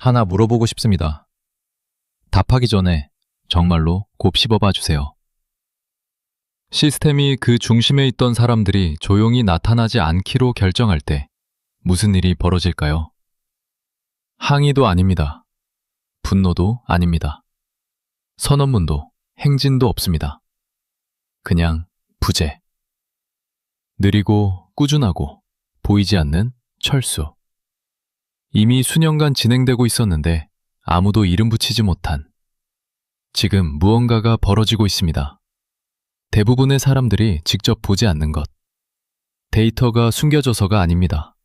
하나 물어보고 싶습니다. 답하기 전에 정말로 곱씹어봐 주세요. 시스템이 그 중심에 있던 사람들이 조용히 나타나지 않기로 결정할 때 무슨 일이 벌어질까요? 항의도 아닙니다. 분노도 아닙니다. 선언문도 행진도 없습니다. 그냥 부재. 느리고 꾸준하고 보이지 않는 철수. 이미 수년간 진행되고 있었는데 아무도 이름 붙이지 못한 지금 무언가가 벌어지고 있습니다. 대부분의 사람들이 직접 보지 않는 것. 데이터가 숨겨져서가 아닙니다.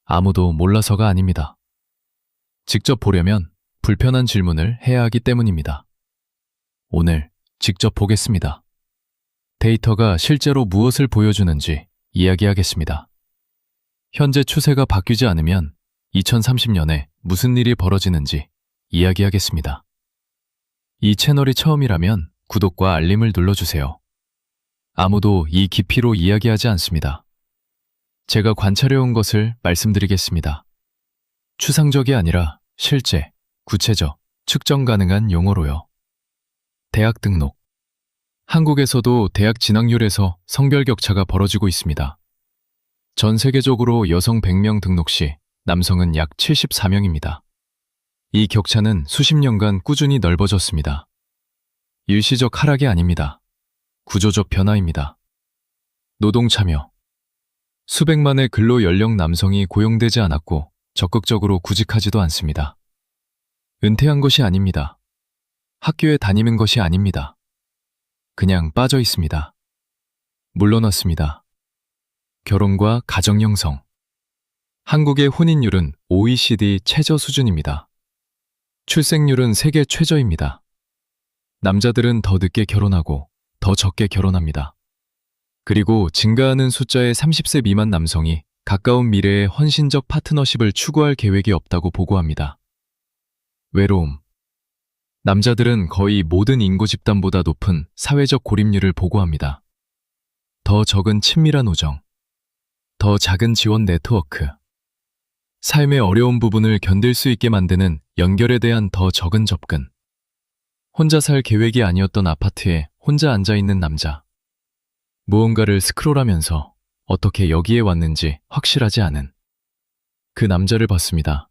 아무도 몰라서가 아닙니다. 직접 보려면 불편한 질문을 해야 하기 때문입니다. 오늘 직접 보겠습니다. 데이터가 실제로 무엇을 보여주는지 이야기하겠습니다. 현재 추세가 바뀌지 않으면 2030년에 무슨 일이 벌어지는지 이야기하겠습니다. 이 채널이 처음이라면 구독과 알림을 눌러주세요. 아무도 이 깊이로 이야기하지 않습니다. 제가 관찰해온 것을 말씀드리겠습니다. 추상적이 아니라 실제, 구체적, 측정 가능한 용어로요. 대학 등록. 한국에서도 대학 진학률에서 성별 격차가 벌어지고 있습니다. 전 세계적으로 여성 100명 등록 시 남성은 약 74명입니다. 이 격차는 수십 년간 꾸준히 넓어졌습니다. 일시적 하락이 아닙니다. 구조적 변화입니다. 노동 참여. 수백만의 근로 연령 남성이 고용되지 않았고 적극적으로 구직하지도 않습니다. 은퇴한 것이 아닙니다. 학교에 다니는 것이 아닙니다. 그냥 빠져 있습니다. 물러났습니다. 결혼과 가정 형성. 한국의 혼인율은 OECD 최저 수준입니다. 출생률은 세계 최저입니다. 남자들은 더 늦게 결혼하고 더 적게 결혼합니다. 그리고 증가하는 숫자의 30세 미만 남성이 가까운 미래에 헌신적 파트너십을 추구할 계획이 없다고 보고합니다. 외로움. 남자들은 거의 모든 인구 집단보다 높은 사회적 고립률을 보고합니다. 더 적은 친밀한 우정, 더 작은 지원 네트워크, 삶의 어려운 부분을 견딜 수 있게 만드는 연결에 대한 더 적은 접근, 혼자 살 계획이 아니었던 아파트에 혼자 앉아있는 남자, 무언가를 스크롤하면서 어떻게 여기에 왔는지 확실하지 않은 그 남자를 봤습니다.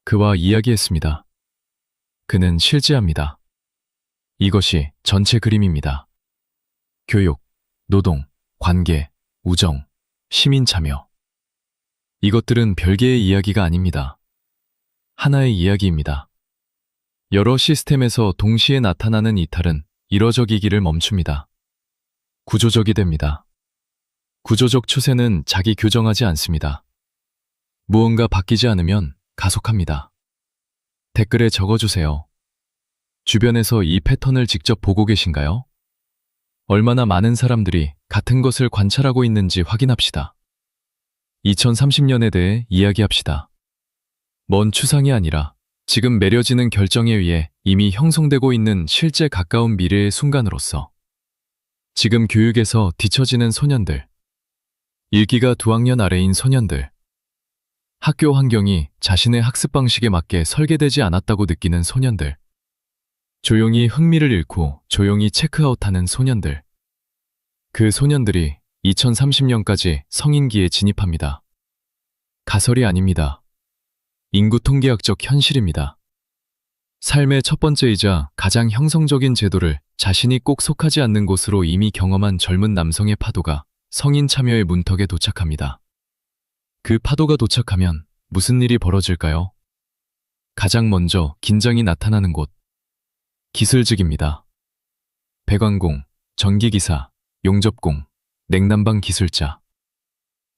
그와 이야기했습니다. 그는 실제합니다. 이것이 전체 그림입니다. 교육, 노동, 관계, 우정, 시민 참여. 이것들은 별개의 이야기가 아닙니다. 하나의 이야기입니다. 여러 시스템에서 동시에 나타나는 이탈은 이뤄져기기를 멈춥니다. 구조적이 됩니다. 구조적 추세는 자기 교정하지 않습니다. 무언가 바뀌지 않으면 가속합니다. 댓글에 적어주세요. 주변에서 이 패턴을 직접 보고 계신가요? 얼마나 많은 사람들이 같은 것을 관찰하고 있는지 확인합시다. 2030년에 대해 이야기합시다. 먼 추상이 아니라 지금 내려지는 결정에 의해 이미 형성되고 있는 실제 가까운 미래의 순간으로서 지금 교육에서 뒤처지는 소년들, 일기가 2학년 아래인 소년들, 학교 환경이 자신의 학습 방식에 맞게 설계되지 않았다고 느끼는 소년들, 조용히 흥미를 잃고 조용히 체크아웃하는 소년들. 그 소년들이 2030년까지 성인기에 진입합니다. 가설이 아닙니다. 인구 통계학적 현실입니다. 삶의 첫 번째이자 가장 형성적인 제도를 자신이 꼭 속하지 않는 곳으로 이미 경험한 젊은 남성의 파도가 성인 참여의 문턱에 도착합니다. 그 파도가 도착하면 무슨 일이 벌어질까요? 가장 먼저 긴장이 나타나는 곳. 기술직입니다. 배관공, 전기기사, 용접공, 냉난방 기술자.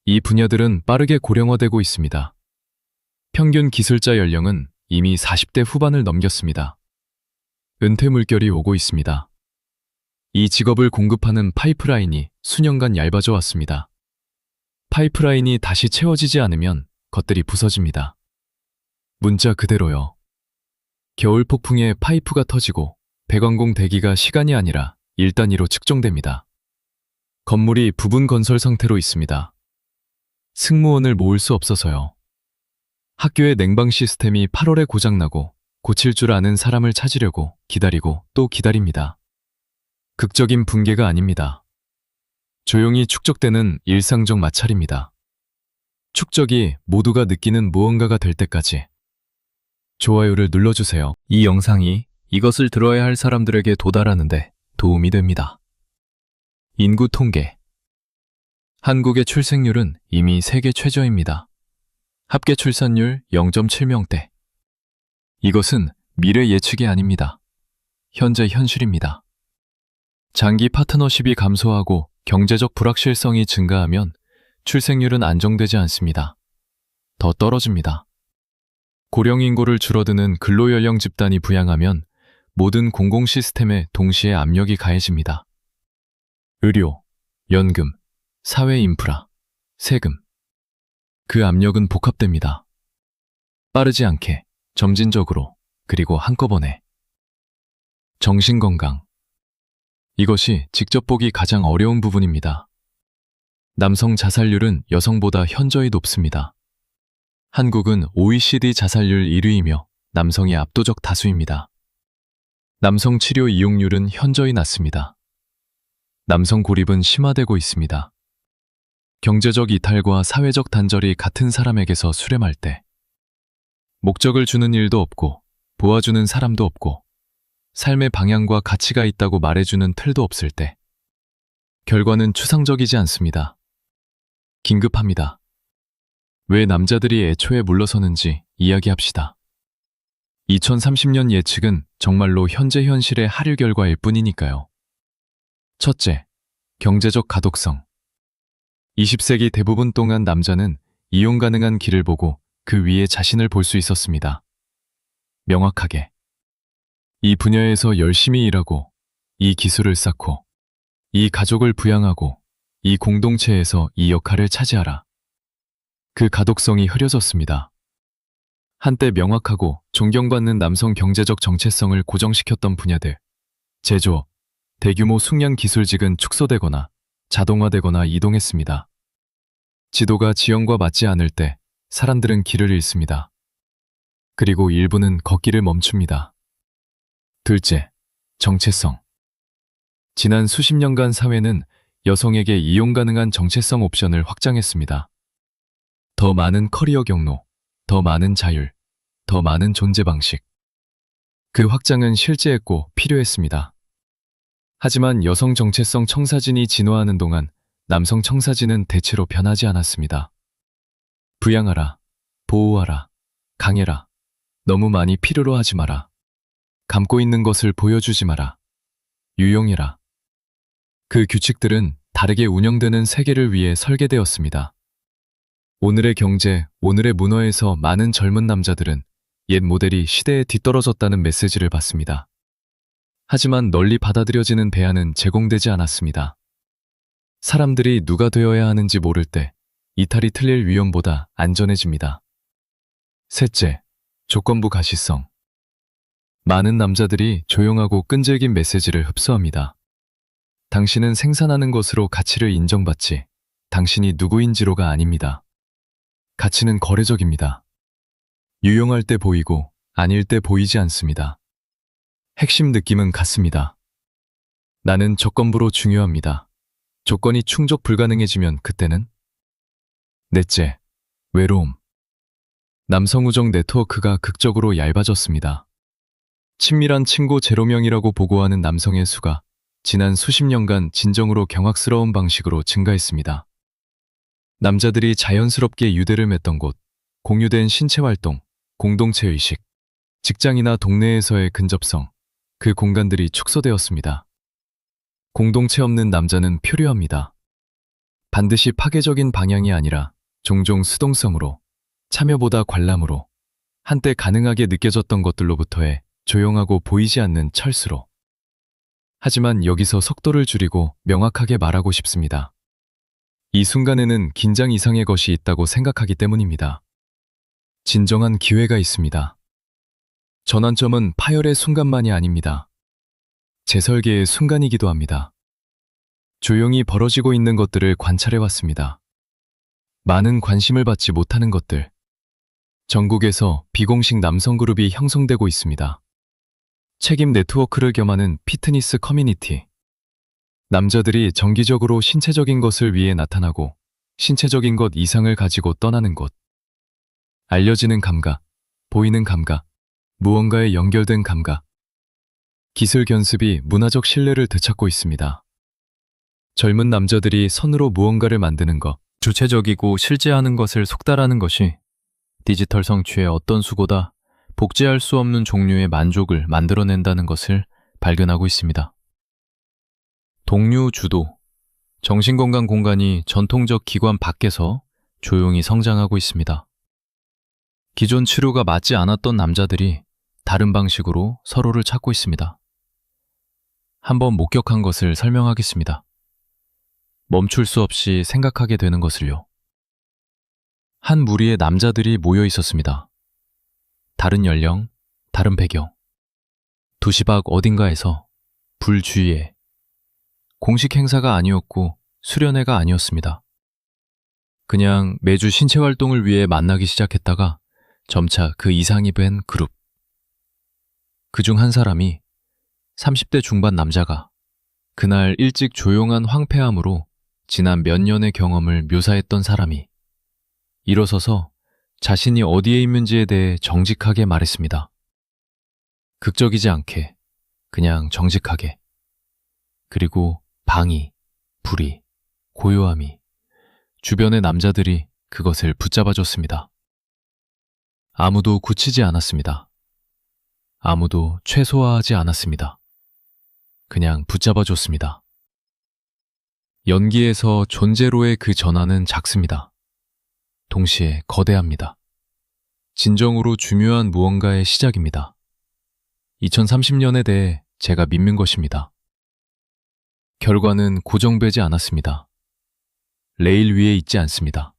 이 분야들은 빠르게 고령화되고 있습니다. 평균 기술자 연령은 이미 40대 후반을 넘겼습니다. 은퇴 물결이 오고 있습니다. 이 직업을 공급하는 파이프라인이 수년간 얇아져 왔습니다. 파이프라인이 다시 채워지지 않으면 것들이 부서집니다. 문자 그대로요. 겨울 폭풍에 파이프가 터지고 배관공 대기가 시간이 아니라 일 단위로 측정됩니다. 건물이 부분 건설 상태로 있습니다. 승무원을 모을 수 없어서요. 학교의 냉방 시스템이 8월에 고장나고 고칠 줄 아는 사람을 찾으려고 기다리고 또 기다립니다. 극적인 붕괴가 아닙니다. 조용히 축적되는 일상적 마찰입니다. 축적이 모두가 느끼는 무언가가 될 때까지. 좋아요를 눌러주세요. 이 영상이 이것을 들어야 할 사람들에게 도달하는데 도움이 됩니다. 인구 통계. 한국의 출생률은 이미 세계 최저입니다. 합계 출산율 0.7명대. 이것은 미래 예측이 아닙니다. 현재 현실입니다. 장기 파트너십이 감소하고 경제적 불확실성이 증가하면 출생률은 안정되지 않습니다. 더 떨어집니다. 고령 인구를 줄어드는 근로연령 집단이 부양하면 모든 공공 시스템에 동시에 압력이 가해집니다. 의료, 연금, 사회 인프라, 세금. 그 압력은 복합됩니다. 빠르지 않게, 점진적으로, 그리고 한꺼번에. 정신건강. 이것이 직접 보기 가장 어려운 부분입니다. 남성 자살률은 여성보다 현저히 높습니다. 한국은 OECD 자살률 1위이며 남성이 압도적 다수입니다. 남성 치료 이용률은 현저히 낮습니다. 남성 고립은 심화되고 있습니다. 경제적 이탈과 사회적 단절이 같은 사람에게서 수렴할 때 목적을 주는 일도 없고 도와주는 사람도 없고 삶의 방향과 가치가 있다고 말해주는 틀도 없을 때 결과는 추상적이지 않습니다. 긴급합니다. 왜 남자들이 애초에 물러서는지 이야기합시다. 2030년 예측은 정말로 현재 현실의 하류 결과일 뿐이니까요. 첫째, 경제적 가독성. 20세기 대부분 동안 남자는 이용 가능한 길을 보고 그 위에 자신을 볼 수 있었습니다. 명확하게. 이 분야에서 열심히 일하고, 이 기술을 쌓고, 이 가족을 부양하고, 이 공동체에서 이 역할을 차지하라. 그 가독성이 흐려졌습니다. 한때 명확하고 존경받는 남성 경제적 정체성을 고정시켰던 분야들, 제조, 대규모 숙련 기술직은 축소되거나 자동화되거나 이동했습니다. 지도가 지형과 맞지 않을 때 사람들은 길을 잃습니다. 그리고 일부는 걷기를 멈춥니다. 둘째, 정체성. 지난 수십 년간 사회는 여성에게 이용 가능한 정체성 옵션을 확장했습니다. 더 많은 커리어 경로, 더 많은 자율, 더 많은 존재 방식. 그 확장은 실제했고 필요했습니다. 하지만 여성 정체성 청사진이 진화하는 동안 남성 청사진은 대체로 변하지 않았습니다. 부양하라, 보호하라, 강해라, 너무 많이 필요로 하지 마라, 감고 있는 것을 보여주지 마라, 유용해라. 그 규칙들은 다르게 운영되는 세계를 위해 설계되었습니다. 오늘의 경제, 오늘의 문화에서 많은 젊은 남자들은 옛 모델이 시대에 뒤떨어졌다는 메시지를 받습니다. 하지만 널리 받아들여지는 대안은 제공되지 않았습니다. 사람들이 누가 되어야 하는지 모를 때 이탈이 틀릴 위험보다 안전해집니다. 셋째, 조건부 가시성. 많은 남자들이 조용하고 끈질긴 메시지를 흡수합니다. 당신은 생산하는 것으로 가치를 인정받지, 당신이 누구인지로가 아닙니다. 가치는 거래적입니다. 유용할 때 보이고 아닐 때 보이지 않습니다. 핵심 느낌은 같습니다. 나는 조건부로 중요합니다. 조건이 충족 불가능해지면 그때는? 넷째, 외로움. 남성우정 네트워크가 극적으로 얇아졌습니다. 친밀한 친구 0명이라고 보고하는 남성의 수가 지난 수십 년간 진정으로 경악스러운 방식으로 증가했습니다. 남자들이 자연스럽게 유대를 맺던 곳, 공유된 신체활동, 공동체의식, 직장이나 동네에서의 근접성, 그 공간들이 축소되었습니다. 공동체 없는 남자는 표류합니다. 반드시 파괴적인 방향이 아니라 종종 수동성으로, 참여보다 관람으로, 한때 가능하게 느껴졌던 것들로부터의 조용하고 보이지 않는 철수로. 하지만 여기서 속도를 줄이고 명확하게 말하고 싶습니다. 이 순간에는 긴장 이상의 것이 있다고 생각하기 때문입니다. 진정한 기회가 있습니다. 전환점은 파열의 순간만이 아닙니다. 재설계의 순간이기도 합니다. 조용히 벌어지고 있는 것들을 관찰해왔습니다. 많은 관심을 받지 못하는 것들, 전국에서 비공식 남성 그룹이 형성되고 있습니다. 책임 네트워크를 겸하는 피트니스 커뮤니티. 남자들이 정기적으로 신체적인 것을 위해 나타나고 신체적인 것 이상을 가지고 떠나는 곳. 알려지는 감각, 보이는 감각, 무언가에 연결된 감각. 기술 견습이 문화적 신뢰를 되찾고 있습니다. 젊은 남자들이 선으로 무언가를 만드는 것, 주체적이고 실제하는 것을 속달하는 것이 디지털 성취의 어떤 수고다 복제할 수 없는 종류의 만족을 만들어낸다는 것을 발견하고 있습니다. 동류 주도, 정신건강 공간이 전통적 기관 밖에서 조용히 성장하고 있습니다. 기존 치료가 맞지 않았던 남자들이 다른 방식으로 서로를 찾고 있습니다. 한번 목격한 것을 설명하겠습니다. 멈출 수 없이 생각하게 되는 것을요. 한 무리의 남자들이 모여 있었습니다. 다른 연령, 다른 배경. 도시밖 어딘가에서 불 주위에. 공식 행사가 아니었고 수련회가 아니었습니다. 그냥 매주 신체 활동을 위해 만나기 시작했다가 점차 그 이상이 된 그룹. 그중 한 사람이 30대 중반 남자가 그날 일찍 조용한 황폐함으로 지난 몇 년의 경험을 묘사했던 사람이 일어서서 자신이 어디에 있는지에 대해 정직하게 말했습니다. 극적이지 않게, 그냥 정직하게. 그리고 방이, 불이, 고요함이, 주변의 남자들이 그것을 붙잡아줬습니다. 아무도 굳히지 않았습니다. 아무도 최소화하지 않았습니다. 그냥 붙잡아줬습니다. 연기에서 존재로의 그 전환은 작습니다. 동시에 거대합니다. 진정으로 중요한 무언가의 시작입니다. 2030년에 대해 제가 믿는 것입니다. 결과는 고정되지 않았습니다. 레일 위에 있지 않습니다.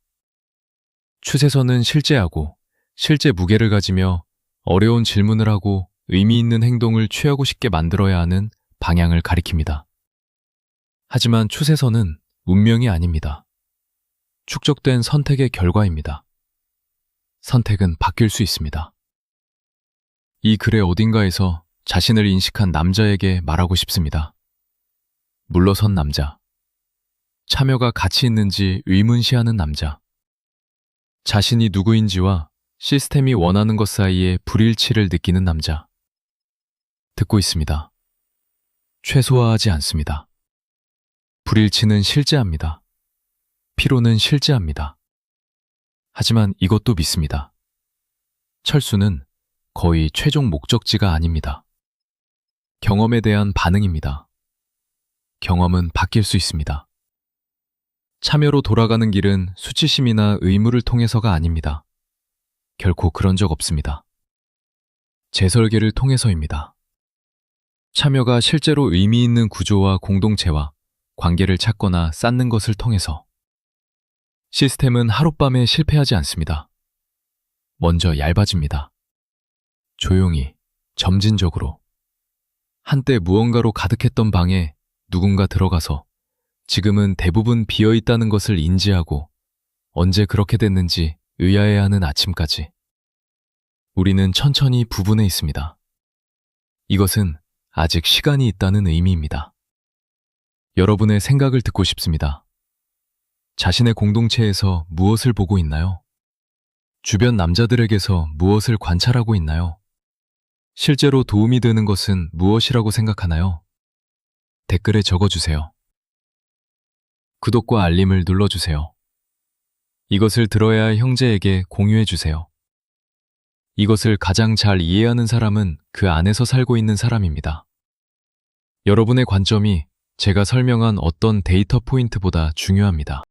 추세선은 실제하고 실제 무게를 가지며 어려운 질문을 하고 의미 있는 행동을 취하고 싶게 만들어야 하는 방향을 가리킵니다. 하지만 추세선은 운명이 아닙니다. 축적된 선택의 결과입니다. 선택은 바뀔 수 있습니다. 이 글의 어딘가에서 자신을 인식한 남자에게 말하고 싶습니다. 물러선 남자. 참여가 가치 있는지 의문시하는 남자. 자신이 누구인지와 시스템이 원하는 것 사이에 불일치를 느끼는 남자. 듣고 있습니다. 최소화하지 않습니다. 불일치는 실제합니다. 피로는 실제합니다. 하지만 이것도 믿습니다. 철수는 거의 최종 목적지가 아닙니다. 경험에 대한 반응입니다. 경험은 바뀔 수 있습니다. 참여로 돌아가는 길은 수치심이나 의무를 통해서가 아닙니다. 결코 그런 적 없습니다. 재설계를 통해서입니다. 참여가 실제로 의미 있는 구조와 공동체와 관계를 찾거나 쌓는 것을 통해서. 시스템은 하룻밤에 실패하지 않습니다. 먼저 얇아집니다. 조용히, 점진적으로. 한때 무언가로 가득했던 방에 누군가 들어가서 지금은 대부분 비어있다는 것을 인지하고 언제 그렇게 됐는지 의아해하는 아침까지. 우리는 천천히 부분해 있습니다. 이것은 아직 시간이 있다는 의미입니다. 여러분의 생각을 듣고 싶습니다. 자신의 공동체에서 무엇을 보고 있나요? 주변 남자들에게서 무엇을 관찰하고 있나요? 실제로 도움이 되는 것은 무엇이라고 생각하나요? 댓글에 적어주세요. 구독과 알림을 눌러주세요. 이것을 들어야 할 형제에게 공유해주세요. 이것을 가장 잘 이해하는 사람은 그 안에서 살고 있는 사람입니다. 여러분의 관점이 제가 설명한 어떤 데이터 포인트보다 중요합니다.